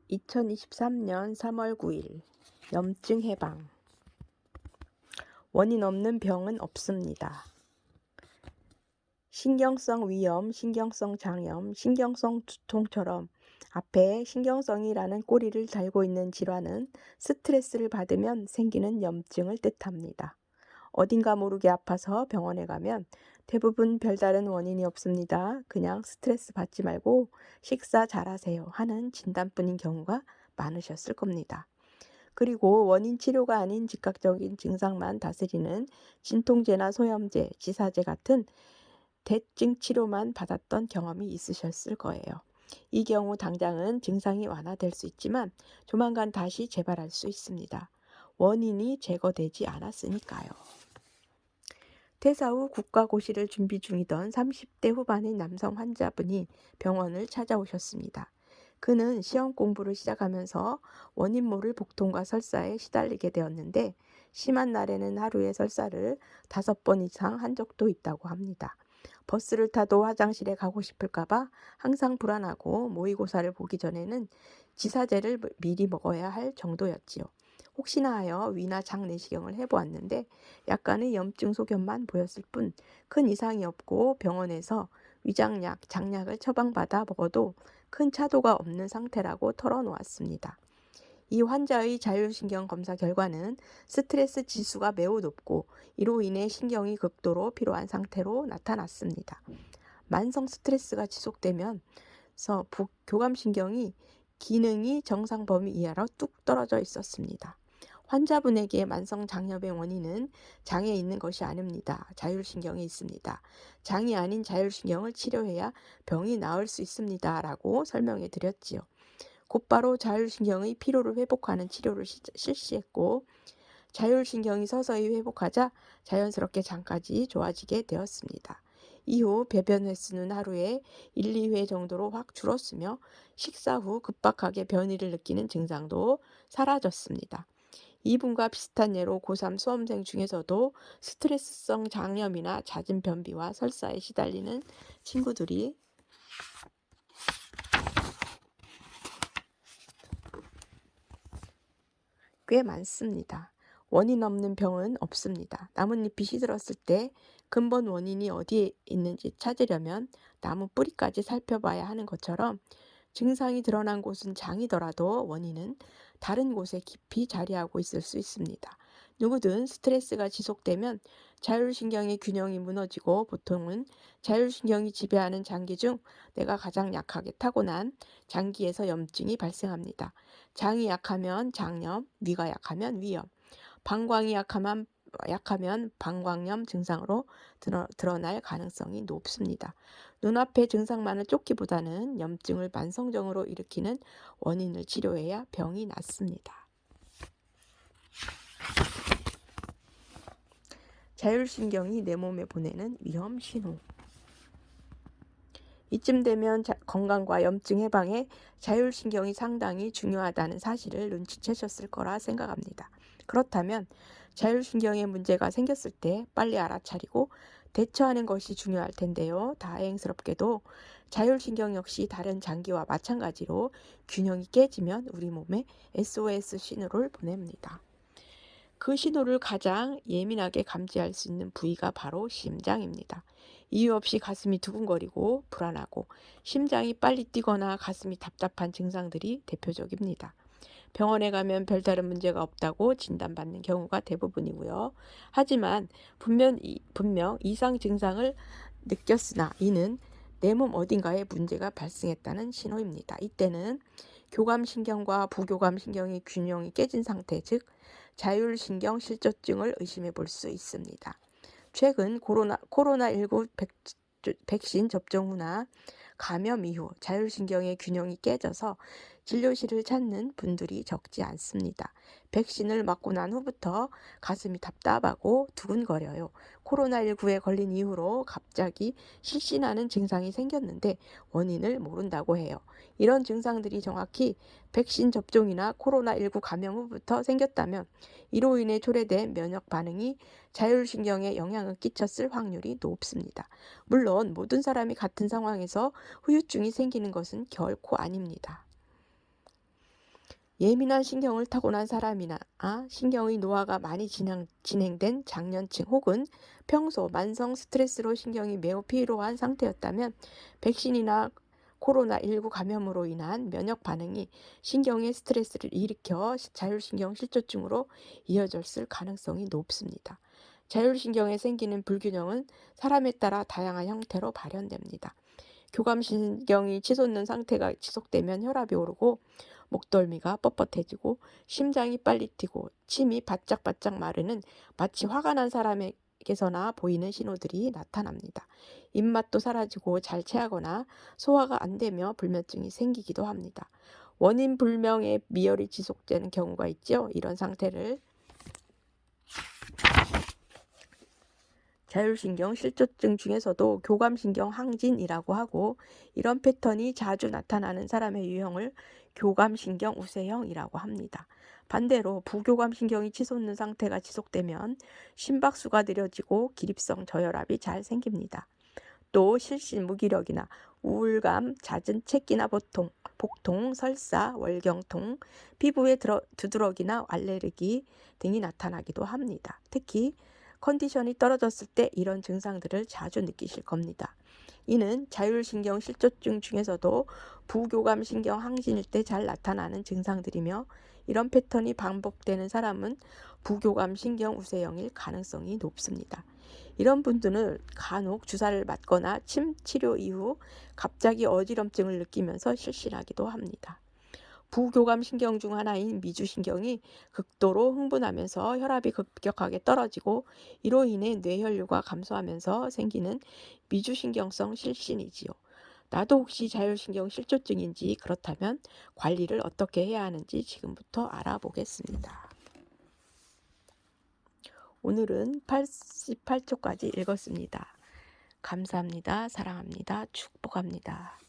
2023년 3월 9일 염증 해방. 원인 없는 병은 없습니다. 신경성 위염, 신경성 장염, 신경성 두통처럼 앞에 신경성이라는 꼬리를 달고 있는 질환은 스트레스를 받으면 생기는 염증을 뜻합니다. 어딘가 모르게 아파서 병원에 가면 대부분 별다른 원인이 없습니다. 그냥 스트레스 받지 말고 식사 잘하세요 하는 진단뿐인 경우가 많으셨을 겁니다. 그리고 원인 치료가 아닌 즉각적인 증상만 다스리는 진통제나 소염제, 지사제 같은 대증 치료만 받았던 경험이 있으셨을 거예요. 이 경우 당장은 증상이 완화될 수 있지만 조만간 다시 재발할 수 있습니다. 원인이 제거되지 않았으니까요. 퇴사 후 국가고시를 준비 중이던 30대 후반의 남성 환자분이 병원을 찾아오셨습니다. 그는 시험 공부를 시작하면서 원인 모를 복통과 설사에 시달리게 되었는데 심한 날에는 하루에 설사를 5번 이상 한 적도 있다고 합니다. 버스를 타도 화장실에 가고 싶을까봐 항상 불안하고 모의고사를 보기 전에는 지사제를 미리 먹어야 할 정도였지요. 혹시나 하여 위나 장 내시경을 해보았는데 약간의 염증 소견만 보였을 뿐 큰 이상이 없고 병원에서 위장약, 장약을 처방받아 먹어도 큰 차도가 없는 상태라고 털어놓았습니다. 이 환자의 자율신경 검사 결과는 스트레스 지수가 매우 높고 이로 인해 신경이 극도로 피로한 상태로 나타났습니다. 만성 스트레스가 지속되면서 교감신경이 기능이 정상 범위 이하로 뚝 떨어져 있었습니다. 환자분에게 만성 장염의 원인은 장에 있는 것이 아닙니다. 자율신경에 있습니다. 장이 아닌 자율신경을 치료해야 병이 나을 수 있습니다. 라고 설명해 드렸지요. 곧바로 자율신경의 피로를 회복하는 치료를 실시했고 자율신경이 서서히 회복하자 자연스럽게 장까지 좋아지게 되었습니다. 이후 배변 횟수는 하루에 1, 2회 정도로 확 줄었으며 식사 후 급박하게 변이를 느끼는 증상도 사라졌습니다. 이분과 비슷한 예로 고3 수험생 중에서도 스트레스성 장염이나 잦은 변비와 설사에 시달리는 친구들이 꽤 많습니다. 원인 없는 병은 없습니다. 나뭇잎이 시들었을 때 근본 원인이 어디에 있는지 찾으려면 나무 뿌리까지 살펴봐야 하는 것처럼 증상이 드러난 곳은 장이더라도 원인은 다른 곳에 깊이 자리하고 있을 수 있습니다. 누구든 스트레스가 지속되면 자율신경의 균형이 무너지고 보통은 자율신경이 지배하는 장기 중 뇌가 가장 약하게 타고난 장기에서 염증이 발생합니다. 장이 약하면 장염, 위가 약하면 위염, 방광이 약하면 방광염 증상으로 드러날 가능성이 높습니다. 눈앞의 증상만을 쫓기보다는 염증을 만성적으로 일으키는 원인을 치료해야 병이 낫습니다. 자율신경이 내 몸에 보내는 위험 신호. 이쯤 되면 건강과 염증 해방에 자율신경이 상당히 중요하다는 사실을 눈치채셨을 거라 생각합니다. 그렇다면 자율신경에 문제가 생겼을 때 빨리 알아차리고 대처하는 것이 중요할 텐데요. 다행스럽게도 자율신경 역시 다른 장기와 마찬가지로 균형이 깨지면 우리 몸에 SOS 신호를 보냅니다. 그 신호를 가장 예민하게 감지할 수 있는 부위가 바로 심장입니다. 이유 없이 가슴이 두근거리고 불안하고 심장이 빨리 뛰거나 가슴이 답답한 증상들이 대표적입니다. 병원에 가면 별다른 문제가 없다고 진단받는 경우가 대부분이고요. 하지만 분명 이상 증상을 느꼈으나 이는 내 몸 어딘가에 문제가 발생했다는 신호입니다. 이때는 교감신경과 부교감신경의 균형이 깨진 상태, 즉 자율신경 실조증을 의심해 볼 수 있습니다. 최근 코로나19 백신 접종 후나 감염 이후 자율신경의 균형이 깨져서 진료실을 찾는 분들이 적지 않습니다. 백신을 맞고 난 후부터 가슴이 답답하고 두근거려요. 코로나19에 걸린 이후로 갑자기 실신하는 증상이 생겼는데 원인을 모른다고 해요. 이런 증상들이 정확히 백신 접종이나 코로나19 감염 후부터 생겼다면 이로 인해 초래된 면역 반응이 자율신경에 영향을 끼쳤을 확률이 높습니다. 물론 모든 사람이 같은 상황에서 후유증이 생기는 것은 결코 아닙니다. 예민한 신경을 타고난 사람이나 신경의 노화가 많이 진행된 장년층 혹은 평소 만성 스트레스로 신경이 매우 피로한 상태였다면 백신이나 코로나19 감염으로 인한 면역 반응이 신경의 스트레스를 일으켜 자율신경 실조증으로 이어졌을 가능성이 높습니다. 자율신경에 생기는 불균형은 사람에 따라 다양한 형태로 발현됩니다. 교감신경이 치솟는 상태가 지속되면 혈압이 오르고 목덜미가 뻣뻣해지고 심장이 빨리 뛰고 침이 바짝바짝 마르는 마치 화가 난 사람에게서나 보이는 신호들이 나타납니다. 입맛도 사라지고 잘 체하거나 소화가 안 되며 불면증이 생기기도 합니다. 원인 불명의 미열이 지속되는 경우가 있죠. 이런 상태를 자율신경 실조증 중에서도 교감신경 항진이라고 하고, 이런 패턴이 자주 나타나는 사람의 유형을 교감신경 우세형이라고 합니다. 반대로 부교감신경이 치솟는 상태가 지속되면 심박수가 느려지고 기립성 저혈압이 잘 생깁니다. 또 실신 무기력이나 우울감, 잦은 체기나 복통, 설사, 월경통, 피부에 두드러기나 알레르기 등이 나타나기도 합니다. 특히 컨디션이 떨어졌을 때 이런 증상들을 자주 느끼실 겁니다. 이는 자율신경 실조증 중에서도 부교감신경 항진일 때 잘 나타나는 증상들이며, 이런 패턴이 반복되는 사람은 부교감신경 우세형일 가능성이 높습니다. 이런 분들은 간혹 주사를 맞거나 침 치료 이후 갑자기 어지럼증을 느끼면서 실신하기도 합니다. 부교감신경 중 하나인 미주신경이 극도로 흥분하면서 혈압이 급격하게 떨어지고, 이로 인해 뇌혈류가 감소하면서 생기는 미주신경성 실신이지요. 나도 혹시 자율신경 실조증인지, 그렇다면 관리를 어떻게 해야 하는지 지금부터 알아보겠습니다. 오늘은 88초까지 읽었습니다. 감사합니다. 사랑합니다. 축복합니다.